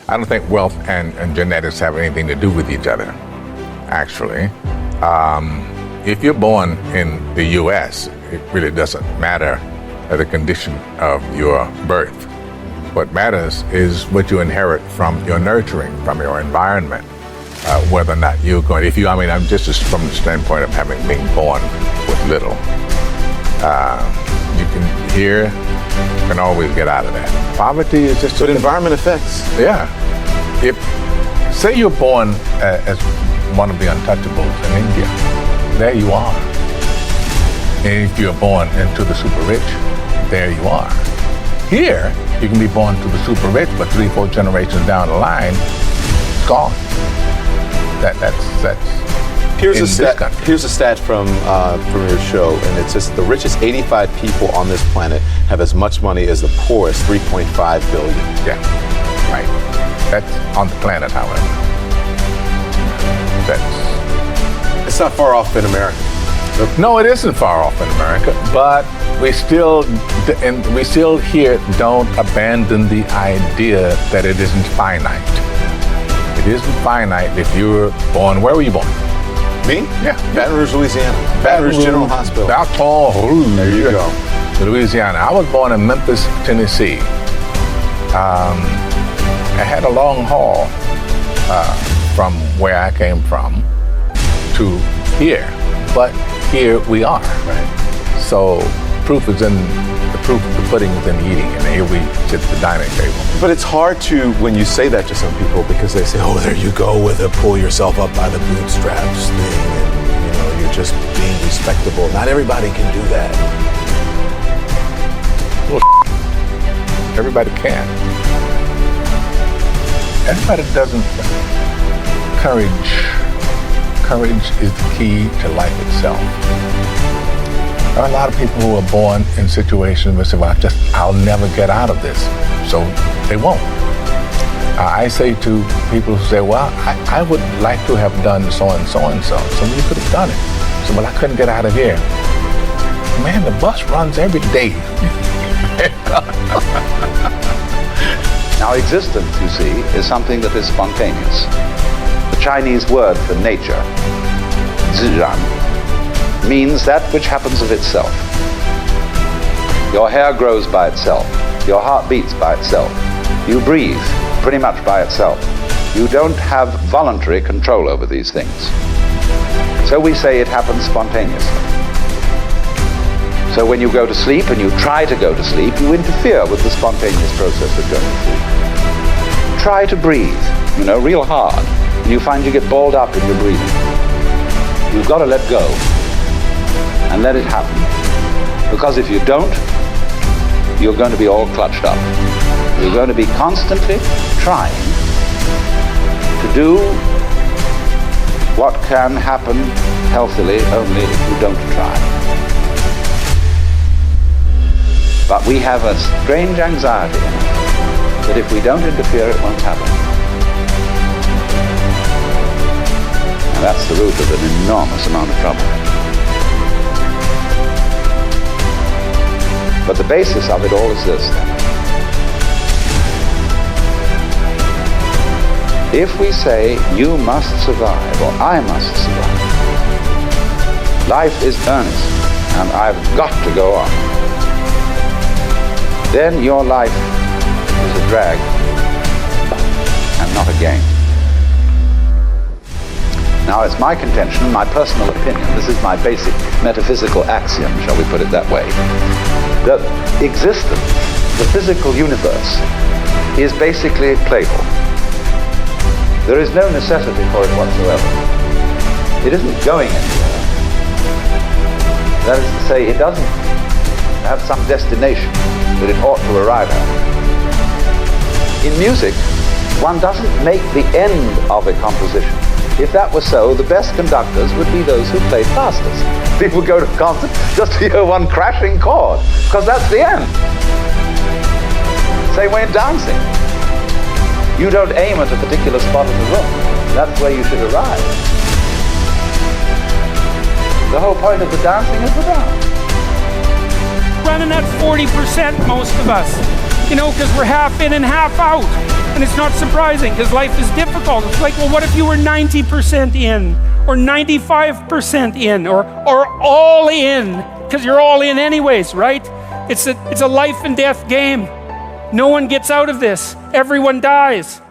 I don't think wealth and genetics have anything to do with each other, actually. If you're born in the U.S., it really doesn't matter the condition of your birth. What matters is what you inherit from your nurturing, from your environment, whether or not you're going, I'm just from the standpoint of having been born with little. You can always get out of that. Poverty is just... But environment affects. Yeah. Say you're born as one of the untouchables in India, there you are. And if you're born into the super rich, there you are. Here, you can be born to the super rich, but 3-4 generations down the line, it's gone. That's Here's a stat from your show, and it says the richest 85 people on this planet have as much money as the poorest 3.5 billion. Yeah, right. That's on the planet, however. It's not far off in America. No, it isn't far off in America, but we still here don't abandon the idea that it isn't finite. It isn't finite if you're born. Where were you born? Me? Yeah. Baton Rouge, Louisiana. Baton Rouge General Hospital. There you go. Louisiana. I was born in Memphis, Tennessee. I had a long haul from where I came from to here, but here we are. Right. So proof of the pudding is in the eating, and here we sit at the dining table. But it's hard to, when you say that to some people, because they say, oh, there you go with a pull yourself up by the bootstraps thing, and you're just being respectable. Not everybody can do that. Well, everybody can. Everybody doesn't. Courage is the key to life itself. There are a lot of people who are born in situations where they say, well, I'll never get out of this. So they won't. I say to people who say, well, I would like to have done so and so and so. So you could have done it. So, well, I couldn't get out of here. Man, the bus runs every day. Now, existence, you see, is something that is spontaneous. The Chinese word for nature, zizhan, means that which happens of itself. Your hair grows by itself. Your heart beats by itself. You breathe pretty much by itself. You don't have voluntary control over these things. So we say it happens spontaneously. So when you go to sleep and you try to go to sleep, you interfere with the spontaneous process of going to sleep. Try to breathe, real hard, and you find you get balled up in your breathing. You've got to let go and let it happen. Because if you don't, you're going to be all clutched up. You're going to be constantly trying to do what can happen healthily only if you don't try. But we have a strange anxiety in us that if we don't interfere, it won't happen. And that's the root of an enormous amount of trouble. But the basis of it all is this. If we say, you must survive, or I must survive, life is earnest, and I've got to go on, then your life is a drag and not a gain. Now, it's my contention, my personal opinion, this is my basic metaphysical axiom, shall we put it that way, that existence, the physical universe, is basically playful. There is no necessity for it whatsoever. It isn't going anywhere. That is to say, it doesn't have some destination that it ought to arrive at. In music, one doesn't make the end of a composition. If that were so, the best conductors would be those who played fastest. People go to a concert just to hear one crashing chord, because that's the end. Same way in dancing. You don't aim at a particular spot in the room. That's where you should arrive. The whole point of the dancing is the dance. Running at 40%, most of us. You know, because we're half in and half out. And it's not surprising, because life is difficult. It's like, well, what if you were 90% in, or 95% in, or all in? Because you're all in anyways, right? It's a life and death game. No one gets out of this. Everyone dies.